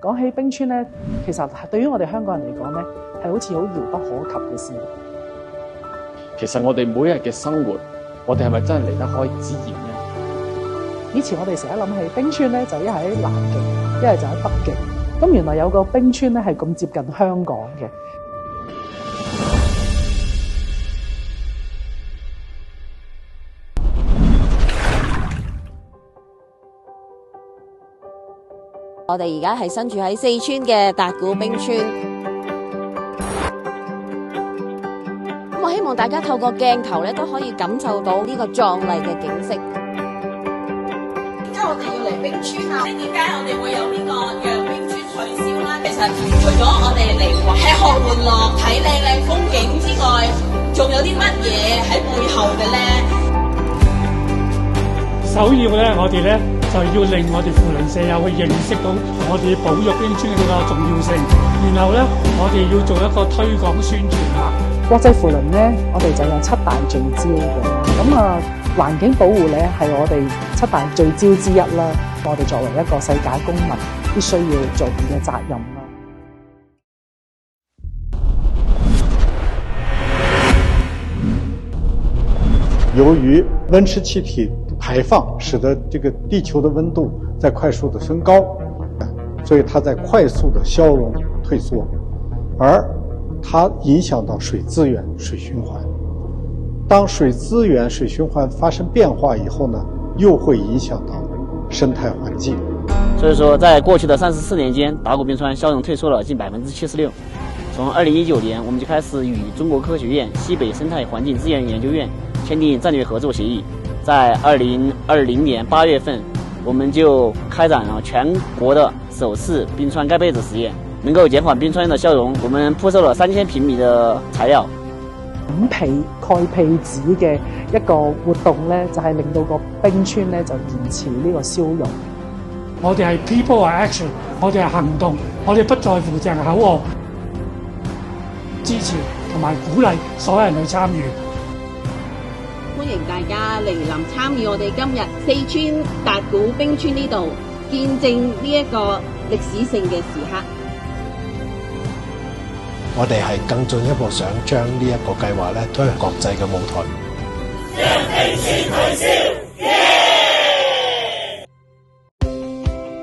講起冰川咧，其實對於我哋香港人嚟講咧，係好似好遙不可及嘅事。其實我哋每一日嘅生活，我哋係咪真係離得開自然咧？以前我哋成日諗起冰川咧，就一係喺南極，一係就喺北極。咁原來有個冰川咧係咁接近香港嘅。我哋而家係身處喺四川嘅達古冰川，咁我希望大家透過鏡頭咧都可以感受到呢個壯麗嘅景色。點解我哋要嚟冰川啊？點解我哋會有呢個讓冰川取消啦？其實除咗我哋嚟吃喝玩樂、睇靚靚風景之外，仲有啲乜嘢喺背後嘅咧？首要咧，我哋咧就要令我哋扶輪社友去認識到我哋保育冰川嘅呢個重要性，然後咧我哋要做一個推廣宣傳啦。國際扶輪咧，我哋就有7大聚焦嘅，咁環境保護咧係我哋7大聚焦之一啦。我哋作為一個世界公民，必須要做嘅責任啦。由于温室气体排放使得这个地球的温度在快速的升高，所以它在快速的消融退缩，而它影响到水资源、水循环。当水资源、水循环发生变化以后呢，又会影响到生态环境。所以说，在过去的34年间，达古冰川消融退缩了近76%。从2019年，我们就开始与中国科学院西北生态环境资源研究院签订战略合作协议。在2020年8月份，我们就开展了全国的首次冰川盖被子实验，能够减缓冰川的消融。我们铺设了3000平米的材料。蓋被子嘅一個活動咧，就係令到個冰川咧就延遲呢個消融。我哋係 people are action， 我哋係行動，我哋不在乎淨係口號，支持同埋鼓勵所有人去參與。歡迎大家嚟臨參與我哋今日四川達古冰川呢度，見證呢一個歷史性嘅時刻。我哋係更進一步想將呢一個計劃咧推向國際嘅舞台。讓冰川退燒！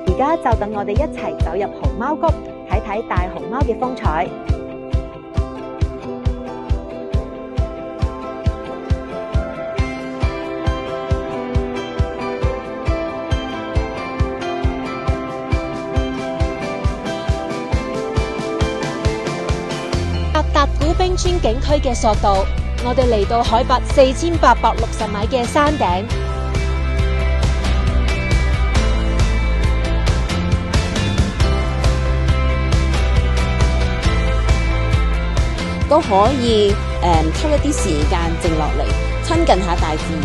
而家就等我哋一齊走入熊貓谷，睇睇大熊貓嘅風采。達古冰川景區嘅索道，我哋嚟到海拔4860米嘅山頂，都可以抽一啲時間靜落嚟，親近下大自然。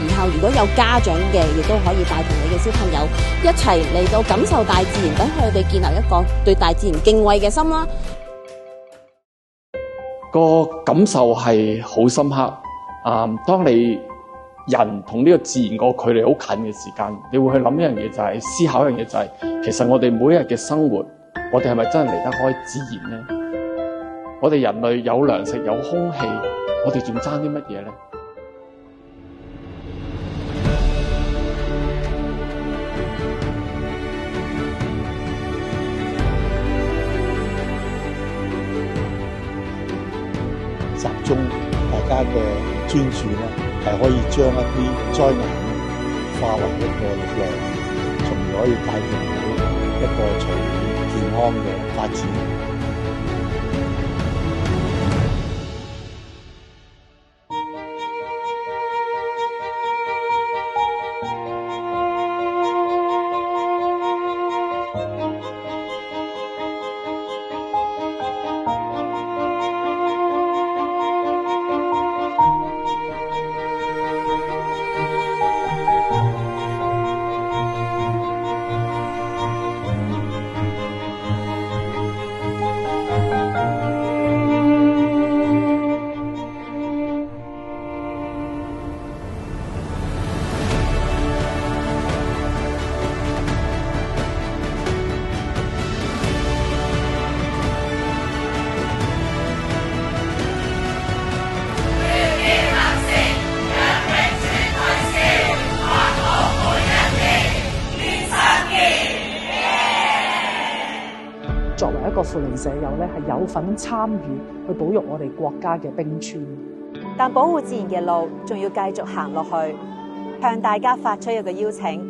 然後如果有家長嘅，亦都可以帶同你嘅小朋友一齊嚟到感受大自然，等佢哋建立一個對大自然敬畏嘅心啦。個感受係好深刻。當你人同呢個自然個距離好近嘅時間，你會去諗一樣嘢，就係思考一樣嘢，就係其實我哋每一日嘅生活，我哋係咪真係離得開自然呢？我哋人類有糧食有空氣，我哋仲爭啲乜嘢呢？集中大家嘅專注咧，係可以將一啲災難化為一個力量，從而可以帶動到一個長遠健康嘅發展。個扶輪社友咧係有份參與去保育我哋國家嘅冰川。但保護自然嘅路仲要繼續行落去，向大家發出一個邀請，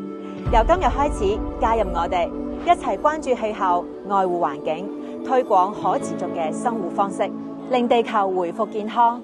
由今日開始加入我哋，一齊關注氣候、愛護環境，推廣可持續嘅生活方式，令地球回復健康。